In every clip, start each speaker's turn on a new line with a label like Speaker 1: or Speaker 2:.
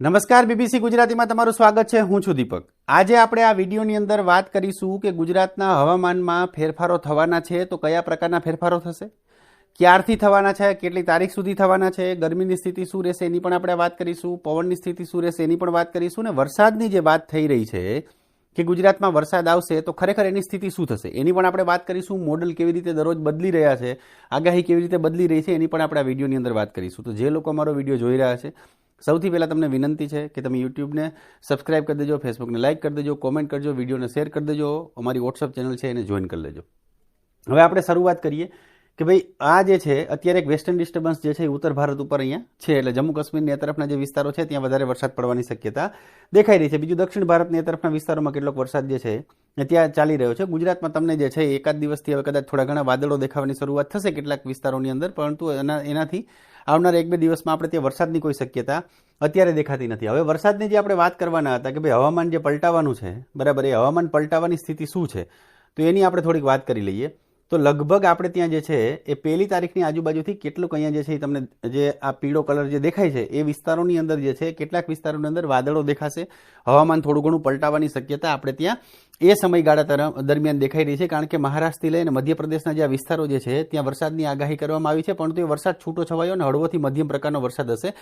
Speaker 1: નમસ્કાર બીબીસી ગુજરાતીમાં તમારું સ્વાગત છે। હું છું દીપક। આજે આપણે આ વિડીયોની અંદર વાત કરીશું કે ગુજરાતના હવામાનમાં ફેરફારો થવાના છે તો કયા પ્રકારના ફેરફારો થશે, ક્યારથી થવાના છે, કેટલી તારીખ સુધી થવાના છે, ગરમીની સ્થિતિ શું રહેશે એની પણ આપણે વાત કરીશું, પવનની સ્થિતિ શું રહેશે એની પણ વાત કરીશું ને વરસાદની જે વાત થઈ રહી છે કે ગુજરાતમાં વરસાદ આવશે તો ખરેખર એની સ્થિતિ શું થશે એની પણ આપણે વાત કરીશું। મોડલ કેવી રીતે દરરોજ બદલી રહ્યા છે, આગાહી કેવી રીતે બદલી રહી છે એની પણ આપણે આ વિડીયોની અંદર વાત કરીશું। તો જે લોકો અમારો વિડીયો જોઈ રહ્યા છે સૌથી પહેલાં તમને વિનંતી છે કે તમે યુટ્યુબને સબસ્ક્રાઇબ કરી દેજો, ફેસબુકને લાઇક કરી દેજો, કોમેન્ટ કરજો, વિડીયોને શેર કરી દેજો, અમારી વોટ્સઅપ ચેનલ છે એને જોઈન કરી લેજો। હવે આપણે શરૂઆત કરીએ કે ભાઈ આ જે છે અત્યારે એક વેસ્ટર્ન ડિસ્ટર્બન્સ જે છે એ ઉત્તર ભારત ઉપર અહીંયા છે એટલે જમ્મુ કાશ્મીરની તરફના જે વિસ્તારો છે ત્યાં વધારે વરસાદ પડવાની શક્યતા દેખાઈ રહી છે। બીજું દક્ષિણ ભારતની તરફના વિસ્તારોમાં કેટલોક વરસાદ જે છે એ ત્યાં ચાલી રહ્યો છે। ગુજરાતમાં તમને જે છે એકાદ દિવસથી હવે કદાચ થોડા ઘણા વાદળો દેખાવાની શરૂઆત થશે કેટલાક વિસ્તારોની અંદર, પરંતુ એનાથી આવનારા એક બે દિવસમાં આપણે ત્યાં વરસાદની કોઈ શક્યતા અત્યારે દેખાતી નથી। હવે વરસાદની જે આપણે વાત કરવાના હતા કે ભાઈ હવામાન જે પલટાવાનું છે બરાબર, એ હવામાન પલટાવાની સ્થિતિ શું છે તો એની આપણે થોડીક વાત કરી લઈએ। તો લગભગ આપણે ત્યાં જે છે એ 1લી તારીખની આજુબાજુથી કેટલુંક અહીંયા જે છે એ તમને જે આ પીળો કલર જે દેખાય છે એ વિસ્તારોની અંદર જે છે કેટલાક વિસ્તારોની અંદર વાદળો દેખાશે, હવામાન થોડું ઘણું પલટાવાની શક્યતા આપણે ત્યાં એ સમયગાળા દરમિયાન દેખાઈ રહી છે। કારણ કે મહારાષ્ટ્રથી લઈને મધ્યપ્રદેશના જે વિસ્તારો જે છે ત્યાં વરસાદની આગાહી કરવામાં આવી છે, પરંતુ એ વરસાદ છૂટો છવાયો અને હળવોથી મધ્યમ પ્રકારનો વરસાદ હશે।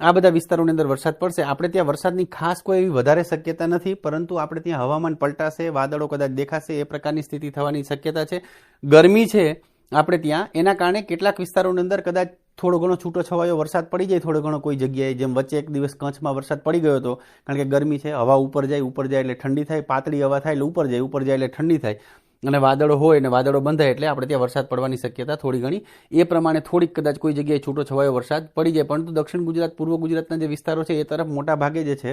Speaker 1: આ બધા વિસ્તારોની અંદર વરસાદ પડશે। આપણે ત્યાં વરસાદની ખાસ કોઈ એવી વધારે શક્યતા નથી, પરંતુ આપણે ત્યાં હવામાન પલટાશે, વાદળો કદાચ દેખાશે, એ પ્રકારની સ્થિતિ થવાની શક્યતા છે। ગરમી છે આપણે ત્યાં એના કારણે કેટલાક વિસ્તારોની અંદર કદાચ થોડો ઘણો છૂટો છવાયો વરસાદ પડી જાય, થોડો ઘણો કોઈ જગ્યાએ, જેમ વચ્ચે એક દિવસ કચ્છમાં વરસાદ પડી ગયો હતો, કારણ કે ગરમી છે, હવા ઉપર જાય એટલે ઠંડી થાય, પાતળી હવા થાય એટલે ઉપર જાય એટલે ઠંડી થાય, અને વાદળો હોય અને વાદળો બંધાય એટલે આપણે ત્યાં વરસાદ પડવાની શક્યતા થોડી ઘણી એ પ્રમાણે થોડીક કદાચ કોઈ જગ્યાએ છૂટો છવાયો વરસાદ પડી જાય। પરંતુ દક્ષિણ ગુજરાત, પૂર્વ ગુજરાતના જે વિસ્તારો છે એ તરફ મોટા ભાગે જે છે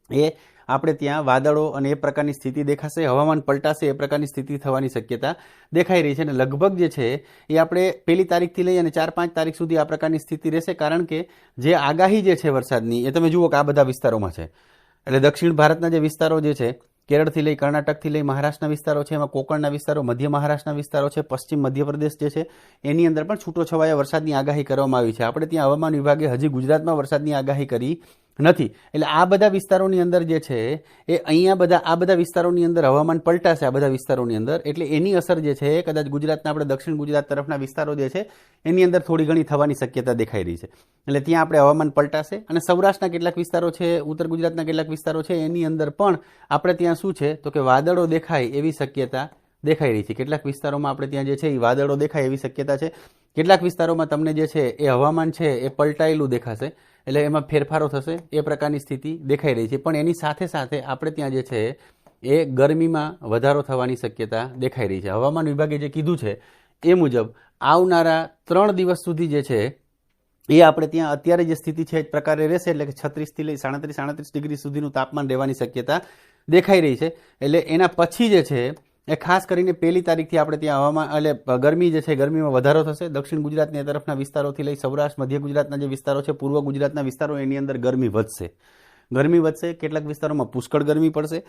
Speaker 1: એ આપણે ત્યાં વાદળો અને એ પ્રકારની સ્થિતિ દેખાશે, હવામાન પલટાશે, એ પ્રકારની સ્થિતિ થવાની શક્યતા દેખાઈ રહી છે। અને લગભગ જે છે એ આપણે 1લી તારીખથી લઈ અને 4-5 તારીખ સુધી આ પ્રકારની સ્થિતિ રહેશે, કારણ કે જે આગાહી જે છે વરસાદની એ તમે જુઓ કે આ બધા વિસ્તારોમાં છે। એટલે દક્ષિણ ભારતના જે વિસ્તારો જે છે, કેરળથી લઈ કર્ણાટકથી લઈ મહારાષ્ટ્રના વિસ્તારો છે, એમાં કોકણના વિસ્તારો, મધ્ય મહારાષ્ટ્રના વિસ્તારો છે, પશ્ચિમ મધ્યપ્રદેશ જે છે એની અંદર પણ છૂટો છવાયા વરસાદની આગાહી કરવામાં આવી છે। આપણે ત્યાં હવામાન વિભાગે હજી ગુજરાતમાં વરસાદની આગાહી કરી નથી, એટલે આ બધા વિસ્તારોની અંદર જે છે એ અહીંયા આ બધા વિસ્તારોની અંદર હવામાન પલટાશે, આ બધા વિસ્તારોની અંદર, એટલે એની અસર જે છે કદાચ ગુજરાતના આપણે દક્ષિણ ગુજરાત તરફના વિસ્તારો જે છે એની અંદર થોડી ઘણી થવાની શક્યતા દેખાઈ રહી છે। એટલે ત્યાં આપણે હવામાન પલટાશે અને સૌરાષ્ટ્રના કેટલાક વિસ્તારો છે, ઉત્તર ગુજરાતના કેટલાક વિસ્તારો છે એની અંદર પણ આપણે ત્યાં શું છે તો કે વાદળો દેખાય એવી શક્યતા દેખાઈ રહી છે। કેટલાક વિસ્તારોમાં આપણે ત્યાં જે છે એ વાદળો દેખાય એવી શક્યતા છે, કેટલાક વિસ્તારોમાં તમને જે છે એ હવામાન છે એ પલટાયેલું દેખાશે, એટલે એમાં ફેરફારો થશે, એ પ્રકારની સ્થિતિ દેખાઈ રહી છે। પણ એની સાથે સાથે આપણે ત્યાં જે છે એ ગરમીમાં વધારો થવાની શક્યતા દેખાઈ રહી છે। હવામાન વિભાગે જે કીધું છે એ મુજબ આવનારા 3 દિવસ સુધી જે છે એ આપણે ત્યાં અત્યારે જે સ્થિતિ છે એ પ્રકારે રહેશે, એટલે કે 36થી લઈ 37-38 ડિગ્રી સુધીનું તાપમાન રહેવાની શક્યતા દેખાઈ રહી છે। એટલે એના પછી જે છે એ ખાસ કરીને 1લી તારીખથી આપણે ત્યાં હવામાન એટલે ગરમી જે છે ગરમીમાં વધારો થશે। દક્ષિણ ગુજરાતની તરફના વિસ્તારોથી લઈ સૌરાષ્ટ્ર, મધ્ય ગુજરાતના જે વિસ્તારો છે, પૂર્વ ગુજરાતના વિસ્તારો, એની અંદર ગરમી વધશે। કેટલાક વિસ્તારોમાં પુષ્કળ ગરમી પડશે,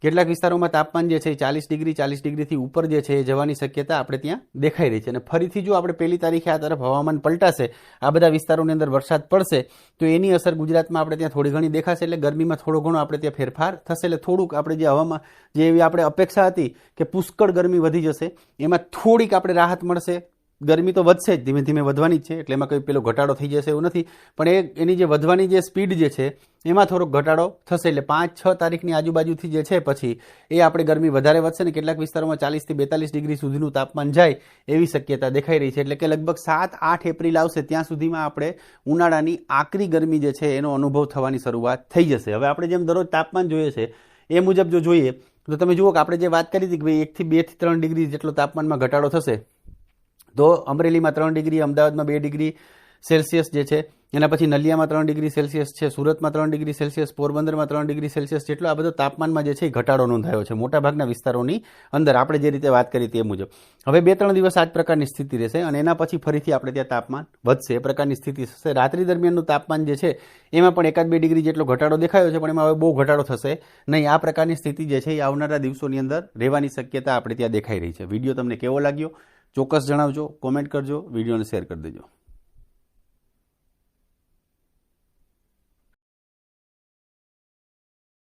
Speaker 1: કેટલાક વિસ્તારોમાં તાપમાન જે છે 40 ડિગ્રીથી ઉપર જે છે એ જવાની શક્યતા આપણે ત્યાં દેખાઈ રહી છે। અને ફરીથી જો આપણે 1લી તારીખે આ તરફ હવામાન પલટાશે, આ બધા વિસ્તારોની અંદર વરસાદ પડશે તો એની અસર ગુજરાતમાં આપણે ત્યાં થોડી ઘણી દેખાશે, એટલે ગરમીમાં થોડો ઘણો આપણે ત્યાં ફેરફાર થશે। એટલે થોડુંક આપણે જે હવામાં જે એવી આપણે અપેક્ષા હતી કે પુષ્કળ ગરમી વધી જશે એમાં થોડીક આપણે રાહત મળશે। ગરમી તો વધશે જ, ધીમે ધીમે વધવાની જ છે, એટલે એમાં કોઈ પેલો ઘટાડો થઈ જશે એવું નથી, પણ એની જે વધવાની જે સ્પીડ જે છે એમાં થોડોક ઘટાડો થશે। એટલે 5-6 તારીખની આજુબાજુથી જે છે પછી એ આપણે ગરમી વધારે વધશે ને કેટલાક વિસ્તારોમાં 40થી 42 ડિગ્રી સુધીનું તાપમાન જાય એવી શક્યતા દેખાઈ રહી છે। એટલે કે લગભગ 7-8 એપ્રિલ આવશે ત્યાં સુધીમાં આપણે ઉનાળાની આકરી ગરમી જે છે એનો અનુભવ થવાની શરૂઆત થઈ જશે। હવે આપણે જેમ દરરોજ તાપમાન જોઈએ છે એ મુજબ જો જોઈએ તો તમે જુઓ કે આપણે જે વાત કરી હતી કે ભાઈ 1થી 2 થી 3 ડિગ્રી જેટલો તાપમાનમાં ઘટાડો થશે, તો અમરેલીમાં 3 ડિગ્રી, અમદાવાદમાં 2 ડિગ્રી સેલ્સિયસ જે છે, એના પછી નલિયામાં 3 ડિગ્રી સેલ્સિયસ છે, સુરતમાં 3 ડિગ્રી સેલ્સિયસ, પોરબંદરમાં 3 ડિગ્રી સેલ્સિયસ જેટલો આ બધો તાપમાનમાં જે છે એ ઘટાડો નોંધાયો છે મોટાભાગના વિસ્તારોની અંદર, આપણે જે રીતે વાત કરી તે મુજબ। હવે 2-3 દિવસ આ જ પ્રકારની સ્થિતિ રહેશે અને એના પછી ફરીથી આપણે ત્યાં તાપમાન વધશે, એ પ્રકારની સ્થિતિ થશે। રાત્રિ દરમિયાનનું તાપમાન જે છે એમાં પણ 1-2 ડિગ્રી જેટલો ઘટાડો દેખાયો છે, પણ એમાં હવે બહુ ઘટાડો થશે નહીં। આ પ્રકારની સ્થિતિ જે છે એ આવનારા દિવસોની અંદર રહેવાની શક્યતા આપણે ત્યાં દેખાઈ રહી છે। વિડીયો તમને કેવો લાગ્યો ચોક્કસ જણાવજો, કોમેન્ટ કરજો, વિડીયોને શેર કરી દેજો।